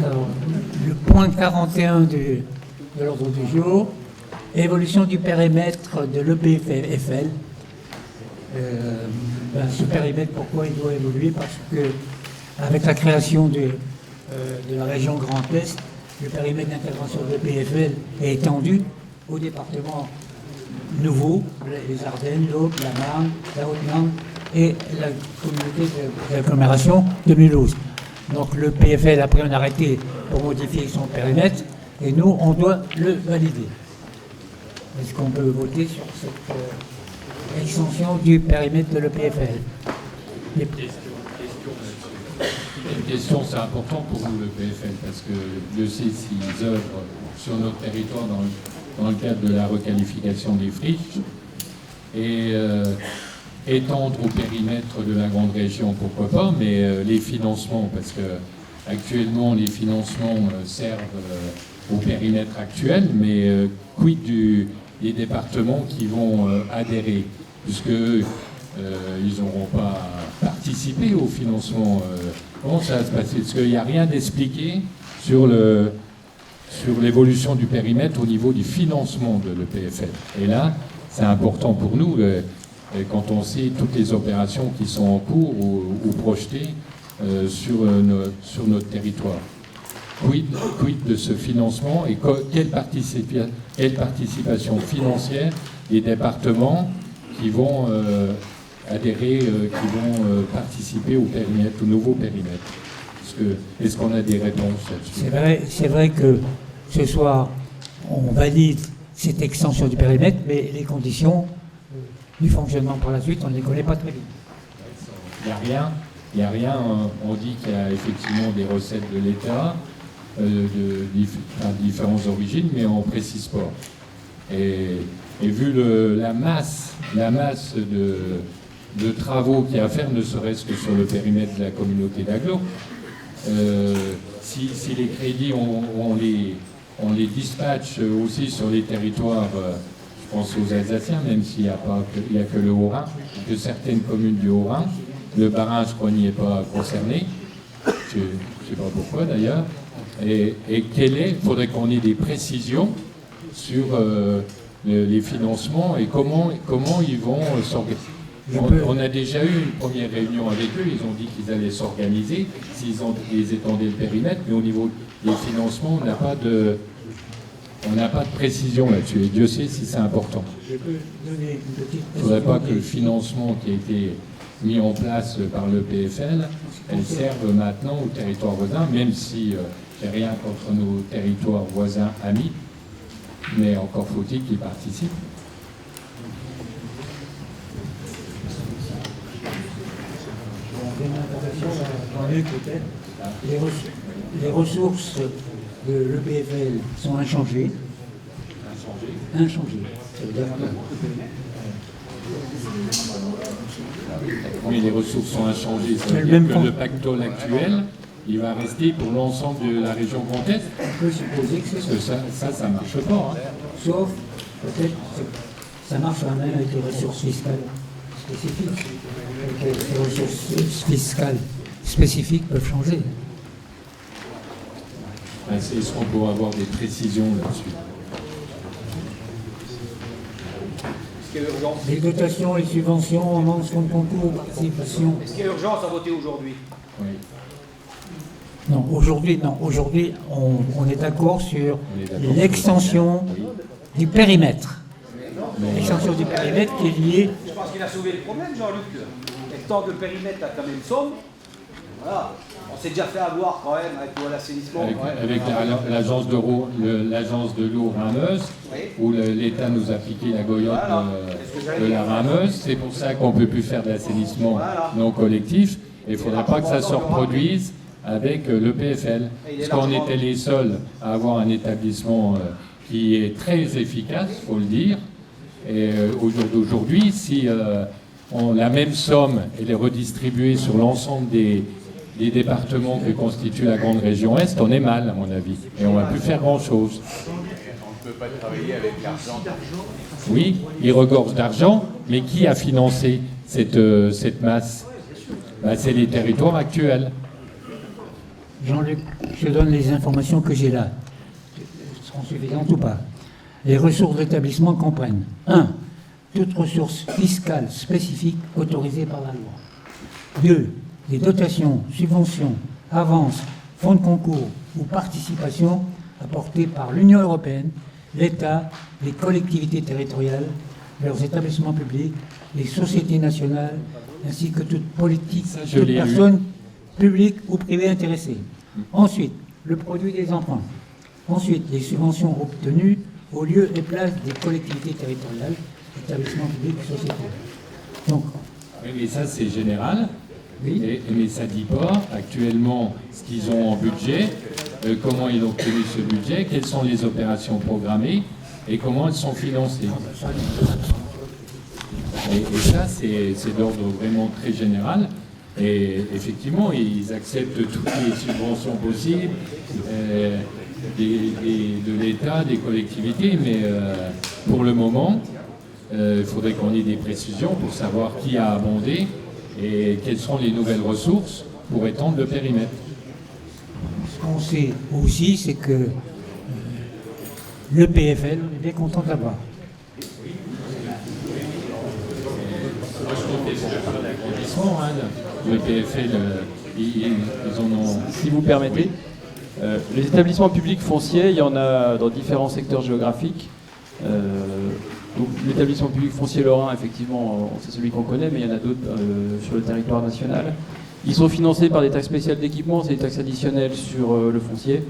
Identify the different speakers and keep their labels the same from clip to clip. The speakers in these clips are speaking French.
Speaker 1: Alors, le point 41 de l'ordre du jour, évolution du périmètre de l'EPFL. Ce périmètre, pourquoi il doit évoluer? Parce que avec la création de la région Grand Est, le périmètre d'intervention de l'EPFL est étendu aux départements nouveaux, les Ardennes, l'Aube, la Marne, la Haute-Marne et la communauté d'agglomération de Mulhouse. Donc le PFL a pris un arrêté pour modifier son périmètre et nous, on doit le valider. Est-ce qu'on peut voter sur cette extension du périmètre de l'EPFL?
Speaker 2: Une question, c'est important pour nous le PFL parce que Dieu sait s'ils œuvrent sur notre territoire dans le cadre de la requalification des friches et étendre au périmètre de la grande région, pourquoi pas, mais les financements, parce que actuellement les financements servent au périmètre actuel, mais quid des départements qui vont adhérer, puisque ils n'auront pas participé au financement. Comment ça va se passer? Parce qu'il n'y a rien d'expliqué sur l'évolution du périmètre au niveau du financement de l'EPFL. Et là, c'est important pour nous, quand on sait toutes les opérations qui sont en cours ou projetées sur notre territoire. Quid de ce financement et quelle participation financière des départements qui vont adhérer, qui vont participer au nouveau périmètre? Est-ce qu'on a des réponses là-dessus?
Speaker 1: C'est vrai que ce soir, on valide cette extension du périmètre, mais les conditions du fonctionnement par la suite, on ne les connaît pas très bien.
Speaker 2: Il n'y a rien. On dit qu'il y a effectivement des recettes de l'État, de différentes origines, mais on ne précise pas. Et vu la masse de travaux qu'il y a à faire, ne serait-ce que sur le périmètre de la communauté d'agglo, si les crédits, on les dispatche aussi sur les territoires, je pense aux Alsaciens, même s'il n'y a que le Haut-Rhin, que certaines communes du Haut-Rhin, le Bas-Rhin, je crois, n'y est pas concerné, je ne sais pas pourquoi d'ailleurs, et il faudrait qu'on ait des précisions sur les financements et comment ils vont s'organiser. On a déjà eu une première réunion avec eux, ils ont dit qu'ils allaient s'organiser, ils étendaient le périmètre, mais au niveau des financements, on n'a pas de précision là-dessus, et Dieu sait si c'est important.
Speaker 1: Je peux donner une petite
Speaker 2: Il ne faudrait pas que le financement qui a été mis en place par le PFL, elle serve maintenant au territoire voisin, même si j'ai rien contre nos territoires voisins amis, mais encore faut-il qu'ils participent.
Speaker 1: Les ressources de l'EPFL sont inchangées. Inchangées.
Speaker 2: Oui, les ressources sont inchangées. Ça veut dire que le pactole actuel, il va rester pour l'ensemble de la région Grand Est.
Speaker 1: On peut supposer que c'est ça.
Speaker 2: Parce que ça ne marche pas.
Speaker 1: Sauf, peut-être, ça marche quand même avec les ressources fiscales spécifiques. Les ressources fiscales spécifiques peuvent changer.
Speaker 2: Est-ce qu'on pourra avoir des précisions là-dessus?
Speaker 1: Les dotations, les subventions, mention de concours, participation.
Speaker 3: Est-ce qu'il y a urgence à voter aujourd'hui?
Speaker 2: Oui.
Speaker 1: Non, aujourd'hui, non. Aujourd'hui, on est d'accord sur l'extension du périmètre. L'extension du périmètre qui est liée.
Speaker 3: Je pense qu'il a soulevé le problème, Jean-Luc. Tant que le périmètre a quand même somme, voilà. On s'est déjà fait avoir quand même avec l'assainissement.
Speaker 2: Avec l'agence de l'eau Rhin-Meuse, où l'État nous a piqué la goyotte de la Rhin-Meuse. C'est pour ça qu'on ne peut plus faire de l'assainissement non collectif. Et il ne faudra pas que ça se reproduise avec le PFL. Parce qu'on était les seuls à avoir un établissement qui est très efficace, il faut le dire. Et aujourd'hui, si la même somme est redistribuée sur l'ensemble des départements que constitue la grande région Est, on est mal, à mon avis. Et on ne va plus faire grand-chose.
Speaker 4: On ne peut pas travailler avec l'argent.
Speaker 2: Oui, il regorge d'argent, mais qui a financé cette masse? C'est les territoires actuels.
Speaker 1: Jean-Luc, je donne les informations que j'ai là. Seront suffisantes ou pas? Les ressources d'établissement comprennent 1. Toute ressource fiscale spécifique autorisée par la loi. 2. Les dotations, subventions, avances, fonds de concours ou participations apportées par l'Union européenne, l'État, les collectivités territoriales, leurs établissements publics, les sociétés nationales, ainsi que toute politique, toute personne publique ou privée intéressée. Ensuite, le produit des emprunts. Ensuite, les subventions obtenues au lieu et place des collectivités territoriales, établissements publics, sociétés. Donc,
Speaker 2: oui, mais ça, c'est général.
Speaker 1: oui.
Speaker 2: Mais ça ne dit pas actuellement ce qu'ils ont en budget, comment ils ont obtenu ce budget, quelles sont les opérations programmées et comment elles sont financées. Et ça, c'est d'ordre vraiment très général. Et effectivement, ils acceptent toutes les subventions possibles de l'État, des collectivités, mais pour le moment, il faudrait qu'on ait des précisions pour savoir qui a abondé et quelles sont les nouvelles ressources pour étendre le périmètre.
Speaker 1: Ce qu'on sait aussi, c'est que le PFL, on est bien content de l'avoir.
Speaker 2: Le PFL, ils en ont...
Speaker 5: Si vous permettez, les établissements publics fonciers, il y en a dans différents secteurs géographiques. Donc, l'établissement public foncier lorrain, effectivement, c'est celui qu'on connaît, mais il y en a d'autres sur le territoire national. Ils sont financés par des taxes spéciales d'équipement, c'est des taxes additionnelles sur le foncier.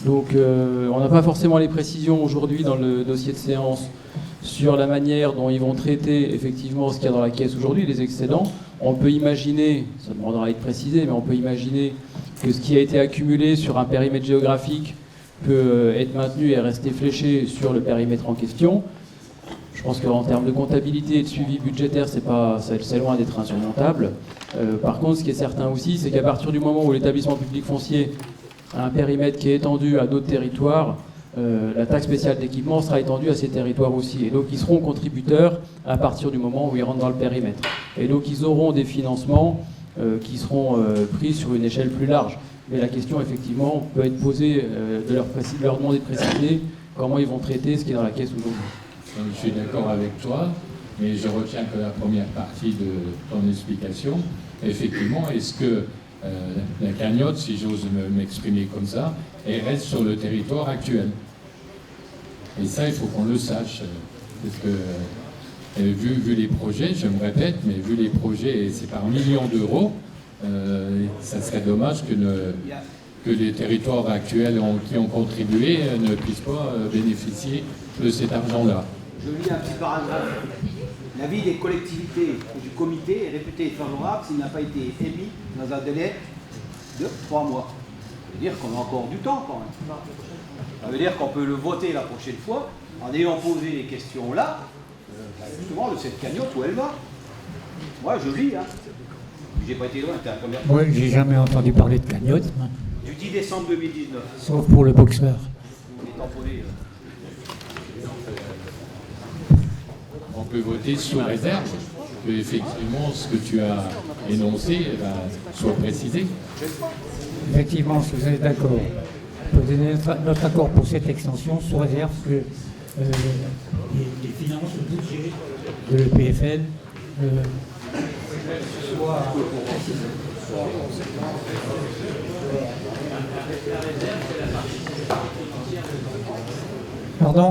Speaker 5: Donc on n'a pas forcément les précisions aujourd'hui dans le dossier de séance sur la manière dont ils vont traiter effectivement ce qu'il y a dans la caisse aujourd'hui, les excédents. On peut imaginer, ça demandera à être précisé, mais on peut imaginer que ce qui a été accumulé sur un périmètre géographique peut être maintenu et rester fléché sur le périmètre en question. Je pense qu'en termes de comptabilité et de suivi budgétaire, c'est loin d'être insurmontable. Par contre, ce qui est certain aussi, c'est qu'à partir du moment où l'établissement public foncier a un périmètre qui est étendu à d'autres territoires, la taxe spéciale d'équipement sera étendue à ces territoires aussi. Et donc, ils seront contributeurs à partir du moment où ils rentrent dans le périmètre. Et donc, ils auront des financements qui seront pris sur une échelle plus large. Mais la question, effectivement, peut être posée de leur demander de préciser comment ils vont traiter ce qui est dans la caisse aujourd'hui.
Speaker 2: Je suis d'accord avec toi, mais je retiens que la première partie de ton explication, effectivement, est-ce que la cagnotte, si j'ose m'exprimer comme ça, elle reste sur le territoire actuel? Et ça, il faut qu'on le sache, parce que vu les projets, je me répète, mais vu les projets, et c'est par millions d'euros, ça serait dommage que les territoires actuels qui ont contribué ne puissent pas bénéficier de cet argent-là.
Speaker 3: Je lis un petit paragraphe. L'avis des collectivités et du comité est réputé favorable s'il n'a pas été émis dans un délai de 3 mois. Ça veut dire qu'on a encore du temps quand même. Ça veut dire qu'on peut le voter la prochaine fois en ayant posé les questions là, justement de cette cagnotte où elle va. Moi je lis, hein. J'ai pas été loin, c'était la première fois.
Speaker 1: Moi, j'ai jamais entendu parler de cagnotte,
Speaker 3: Du 10 décembre 2019.
Speaker 1: sauf pour le boxeur.
Speaker 3: On est tamponné.
Speaker 2: On peut voter sous réserve que effectivement ce que tu as énoncé soit précisé.
Speaker 1: Effectivement, si vous êtes d'accord, on peut donner notre accord pour cette extension sous réserve que les finances, le budget de l'EPFL soient précisées. Pardon?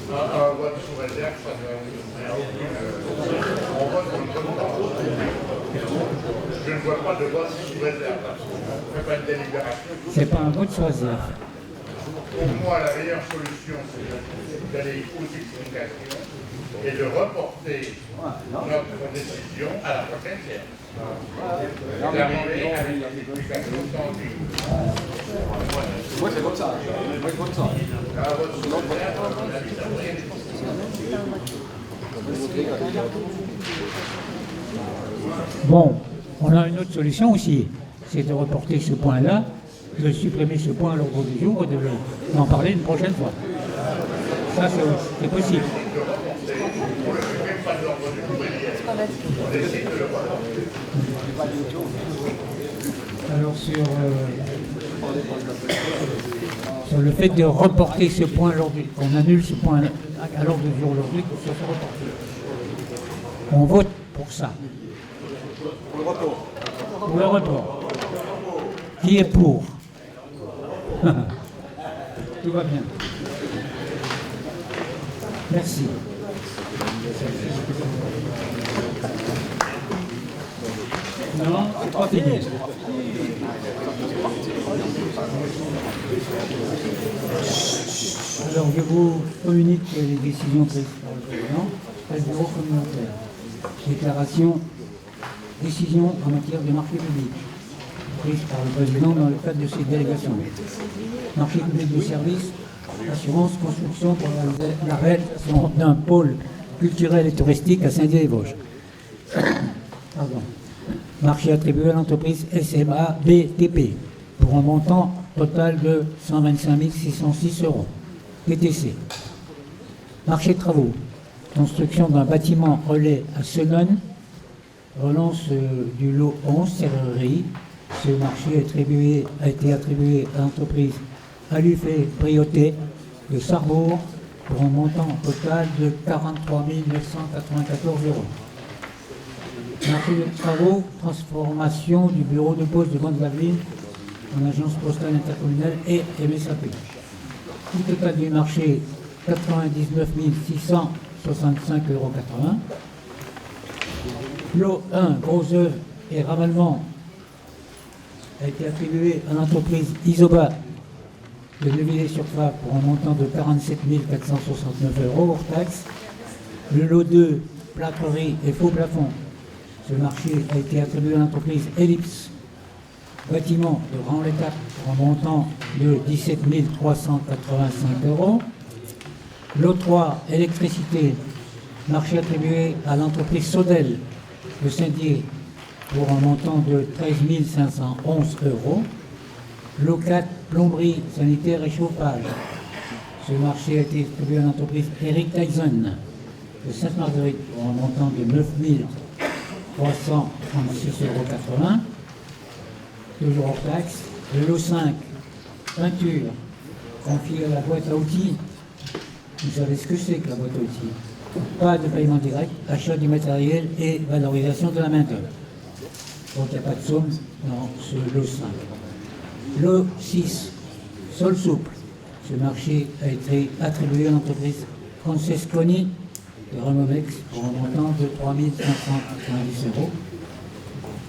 Speaker 6: Un vote sous réserve, ça on vote pour le vote. Je ne vois pas de vote sous réserve. On ne fait pas une délibération.
Speaker 1: C'est pas un vote sous réserve.
Speaker 6: Pour moi, la meilleure solution, c'est d'aller aux explications et de reporter notre décision à la prochaine séance. Et d'arriver avec des explications tendues.
Speaker 3: Moi c'est comme ça. Moi c'est comme ça.
Speaker 6: Un vote sous réserve, à mon avis, ça pourrait être
Speaker 1: Bon, on a une autre solution aussi, c'est de reporter ce point-là, de supprimer ce point à l'ordre du jour et d'en parler une prochaine fois. Ça, c'est possible.
Speaker 7: Ce qu'on a
Speaker 1: Alors sur le fait de reporter ce point aujourd'hui, qu'on annule ce point à l'ordre du jour aujourd'hui, que ce soit reporté. On vote pour ça. Pour le report. Qui est pour? Tout va bien. Merci. Non, c'est pas fini. Alors, je vous communique les décisions prises par le président et le bureau communautaire. Décision en matière de marché public, prise par le président dans le cadre de ses délégations. Marché public de services, assurance, construction pour la réalisation d'un pôle culturel et touristique à Saint-Dié-les-Vosges. Pardon. Marché attribué à l'entreprise SMA BTP pour un montant total de 125 606 €. TTC. Marché de travaux. Construction d'un bâtiment relais à Senones. Relance du lot 11, serrurerie. Ce marché a été attribué à l'entreprise Alufé Prioté de Sarrebourg pour un montant total de 43 994 €. Marché de travaux, transformation du bureau de poste de Bande-Laveline en agence postale intercommunale et MSAP. Tout total du marché, 99 665,80 €. Lot 1, gros œuvres et ravalement, a été attribué à l'entreprise Isoba de Neuvillers-sur-Fave pour un montant de 47 469 € hors taxe. Le lot 2, plâtrerie et faux plafond. Ce marché a été attribué à l'entreprise Ellipse, bâtiment de Grand l'étape pour un montant de 17 385 €. Lot 3, électricité, marché attribué à l'entreprise Sodel de Saint-Dié pour un montant de 13 511 €. Lot 4, plomberie, sanitaire et chauffage. Ce marché a été attribué à l'entreprise Eric Tyson de Sainte-Marguerite pour un montant de 9 336,80 €. Toujours hors taxe. Le lot 5, peinture, confiée à la boîte à outils. Vous savez ce que c'est que la boîte à outils? Pas de paiement direct, achat du matériel et valorisation de la main-d'œuvre. Donc il n'y a pas de somme dans ce lot 5. Lot 6, sol souple. Ce marché a été attribué à l'entreprise Francesconi de Removex pour un montant de 3 590 €.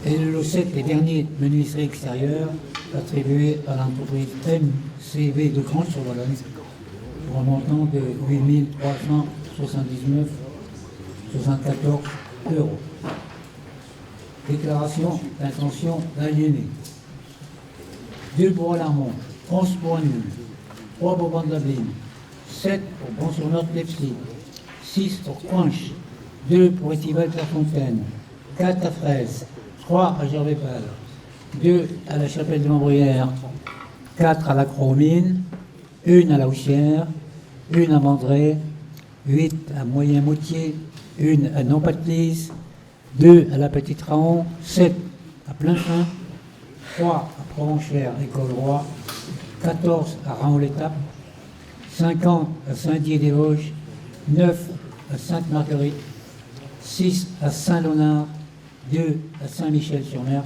Speaker 1: Et le lot 7 et dernier, menuiserie extérieure, attribué à l'entreprise MCV de Cranches-sur-Vologne pour un montant de 8 379,74 €. Déclaration d'intention d'aliéner. 2 pour Alarmont, 11 pour Annule, 3 pour Bande-Laveline, 7 pour Bon-sur-Nord-Lepsy, 6 pour Coinche, 2 pour Étival-Clairefontaine, 4 à Fraise, 3 à Gervais-Pal, 2 à la Chapelle de Montbruyère, 4 à la Croix-aux-Mines, 1 à la Houssière, 1 à Mandray, 8 à Moyen-Moutier, 1 à Nompatelise, 2 à la Petite-Raon, 7 à Plainfin, 3 à Provenchère et Colroy, 14 à Raon-l'Étape, 50 à Saint-Dié-des-Vosges, 9 à Sainte-Marguerite, 6 à Saint-Léonard, 2 à Saint-Michel-sur-Mer,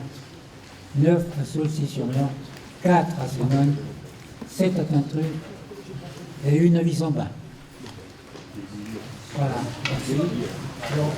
Speaker 1: 9 à Saulcy-sur-Mer, 4 à Senones, 7 à Tintru et 1 à Wissembain. Voilà, merci. Alors,